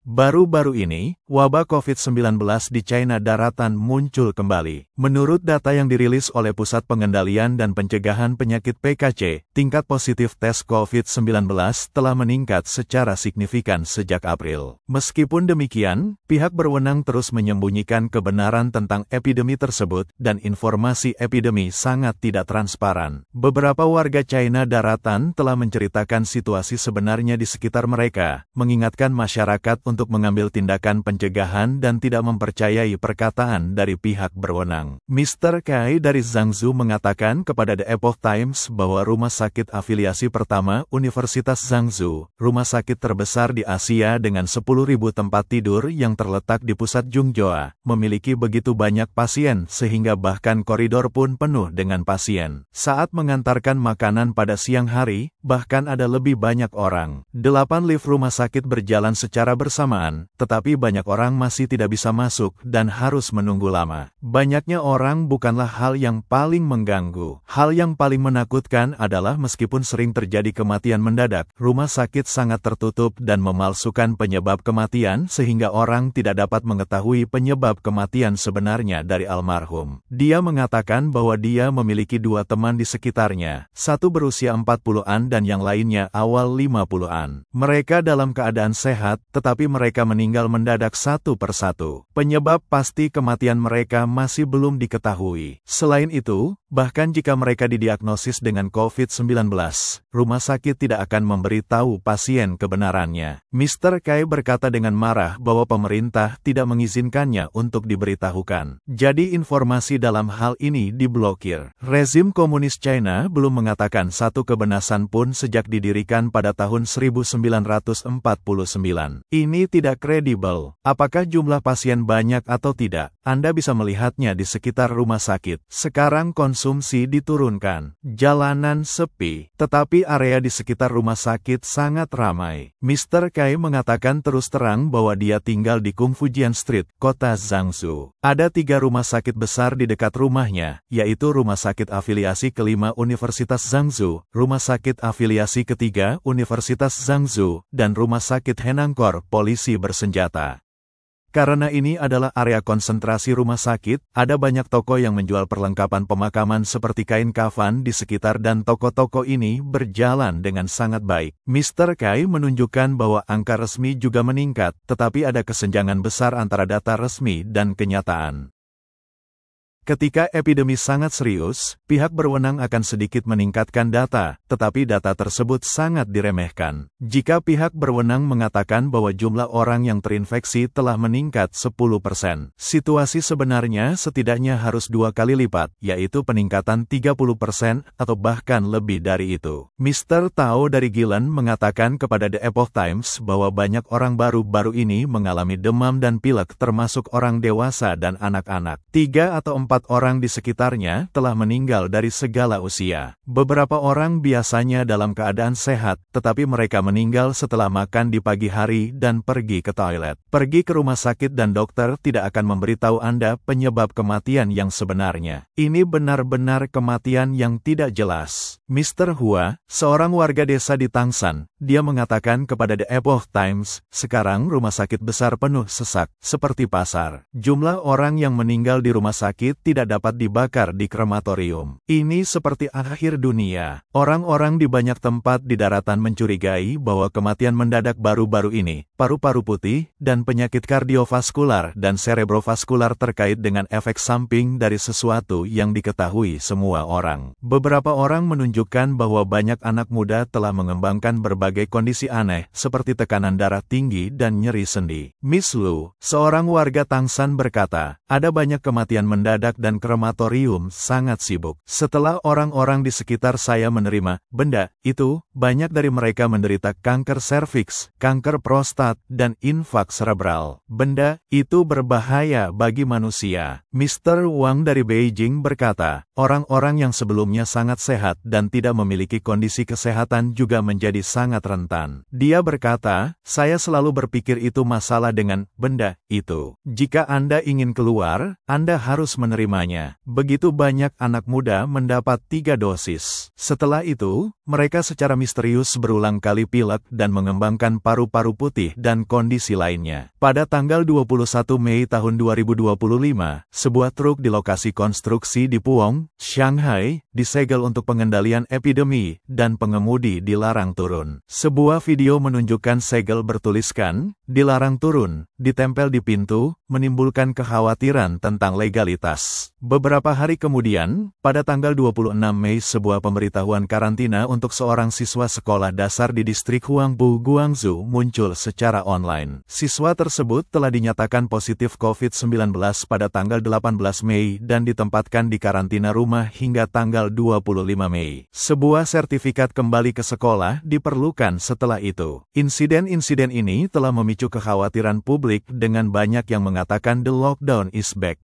Baru-baru ini, wabah COVID-19 di China daratan muncul kembali. Menurut data yang dirilis oleh Pusat Pengendalian dan Pencegahan Penyakit PKC, tingkat positif tes COVID-19 telah meningkat secara signifikan sejak April. Meskipun demikian, pihak berwenang terus menyembunyikan kebenaran tentang epidemi tersebut dan informasi epidemi sangat tidak transparan. Beberapa warga China daratan telah menceritakan situasi sebenarnya di sekitar mereka, mengingatkan masyarakat untuk mengambil tindakan pencegahan dan tidak mempercayai perkataan dari pihak berwenang. Mr. Kai dari Zhangzhou mengatakan kepada The Epoch Times bahwa rumah sakit afiliasi pertama Universitas Zhangzhou, rumah sakit terbesar di Asia dengan 10.000 tempat tidur yang terletak di pusat Zhengzhou, memiliki begitu banyak pasien sehingga bahkan koridor pun penuh dengan pasien. Saat mengantarkan makanan pada siang hari, bahkan ada lebih banyak orang. 8 lift rumah sakit berjalan secara bersamaan, tetapi banyak orang masih tidak bisa masuk dan harus menunggu lama. Banyaknya orang bukanlah hal yang paling mengganggu. Hal yang paling menakutkan adalah meskipun sering terjadi kematian mendadak, rumah sakit sangat tertutup dan memalsukan penyebab kematian sehingga orang tidak dapat mengetahui penyebab kematian sebenarnya dari almarhum. Dia mengatakan bahwa dia memiliki 2 teman di sekitarnya, satu berusia 40-an dan yang lainnya awal 50-an. Mereka dalam keadaan sehat, tetapi mereka meninggal mendadak satu persatu. Penyebab pasti kematian mereka masih belum diketahui. Selain itu, bahkan jika mereka didiagnosis dengan COVID-19, rumah sakit tidak akan memberitahu pasien kebenarannya. Mr. Kai berkata dengan marah bahwa pemerintah tidak mengizinkannya untuk diberitahukan. Jadi informasi dalam hal ini diblokir. Rezim komunis China belum mengatakan satu kebenaran pun sejak didirikan pada tahun 1949. Ini tidak kredibel. Apakah jumlah pasien banyak atau tidak? Anda bisa melihatnya di sekitar rumah sakit. Sekarang konsumsi diturunkan. Jalanan sepi, tetapi area di sekitar rumah sakit sangat ramai. Mr. Kai mengatakan terus terang bahwa dia tinggal di Kungfujian Street, kota Zhangzhou. Ada 3 rumah sakit besar di dekat rumahnya, yaitu Rumah Sakit Afiliasi kelima Universitas Zhangzhou, Rumah Sakit Afiliasi ketiga Universitas Zhangzhou, dan Rumah Sakit Henangkor Polisi Bersenjata. Karena ini adalah area konsentrasi rumah sakit, ada banyak toko yang menjual perlengkapan pemakaman seperti kain kafan di sekitar dan toko-toko ini berjalan dengan sangat baik. Mr. Kai menunjukkan bahwa angka resmi juga meningkat, tetapi ada kesenjangan besar antara data resmi dan kenyataan. Ketika epidemi sangat serius, pihak berwenang akan sedikit meningkatkan data, tetapi data tersebut sangat diremehkan. Jika pihak berwenang mengatakan bahwa jumlah orang yang terinfeksi telah meningkat 10%, situasi sebenarnya setidaknya harus 2 kali lipat, yaitu peningkatan 30% atau bahkan lebih dari itu. Mr. Tao dari Gilan mengatakan kepada The Epoch Times bahwa banyak orang baru-baru ini mengalami demam dan pilek termasuk orang dewasa dan anak-anak. 3 atau 4 orang di sekitarnya telah meninggal dari segala usia. Beberapa orang biasanya dalam keadaan sehat, tetapi mereka meninggal setelah makan di pagi hari dan pergi ke toilet. Pergi ke rumah sakit dan dokter tidak akan memberitahu Anda penyebab kematian yang sebenarnya. Ini benar-benar kematian yang tidak jelas. Mr. Hua, seorang warga desa di Tangshan, dia mengatakan kepada The Epoch Times, sekarang rumah sakit besar penuh sesak, seperti pasar. Jumlah orang yang meninggal di rumah sakit tidak dapat dibakar di krematorium. Ini seperti akhir dunia. Orang-orang di banyak tempat di daratan mencurigai bahwa kematian mendadak baru-baru ini, paru-paru putih, dan penyakit kardiovaskular dan cerebrovaskular terkait dengan efek samping dari sesuatu yang diketahui semua orang. Beberapa orang menunjukkan bahwa banyak anak muda telah mengembangkan berbagai kondisi aneh seperti tekanan darah tinggi dan nyeri sendi. Miss Lu, seorang warga Tangshan berkata, ada banyak kematian mendadak dan krematorium sangat sibuk. Setelah orang-orang di sekitar saya menerima benda itu, banyak dari mereka menderita kanker serviks, kanker prostat, dan infak cerebral. Benda itu berbahaya bagi manusia. Mr. Wang dari Beijing berkata, orang-orang yang sebelumnya sangat sehat dan tidak memiliki kondisi kesehatan juga menjadi sangat rentan. Dia berkata, saya selalu berpikir itu masalah dengan benda itu. Jika Anda ingin keluar, Anda harus menerimanya. Begitu banyak anak muda mendapat 3 dosis. Setelah itu, mereka secara misterius berulang kali pilek dan mengembangkan paru-paru putih dan kondisi lainnya. Pada tanggal 21 Mei tahun 2025, sebuah truk di lokasi konstruksi di Puong, Shanghai, disegel untuk pengendalian epidemi, dan pengemudi dilarang turun. Sebuah video menunjukkan segel bertuliskan, "Dilarang turun," ditempel di pintu, menimbulkan kekhawatiran tentang legalitas. Beberapa hari kemudian, pada tanggal 26 Mei sebuah pemberitahuan karantina untuk seorang siswa sekolah dasar di distrik Huangpu, Guangzhou muncul secara online. Siswa tersebut telah dinyatakan positif COVID-19 pada tanggal 18 Mei dan ditempatkan di karantina rumah hingga tanggal 25 Mei. Sebuah sertifikat kembali ke sekolah diperlukan setelah itu. Insiden-insiden ini telah memicu kekhawatiran publik dengan banyak yang mengatakan the lockdown is back.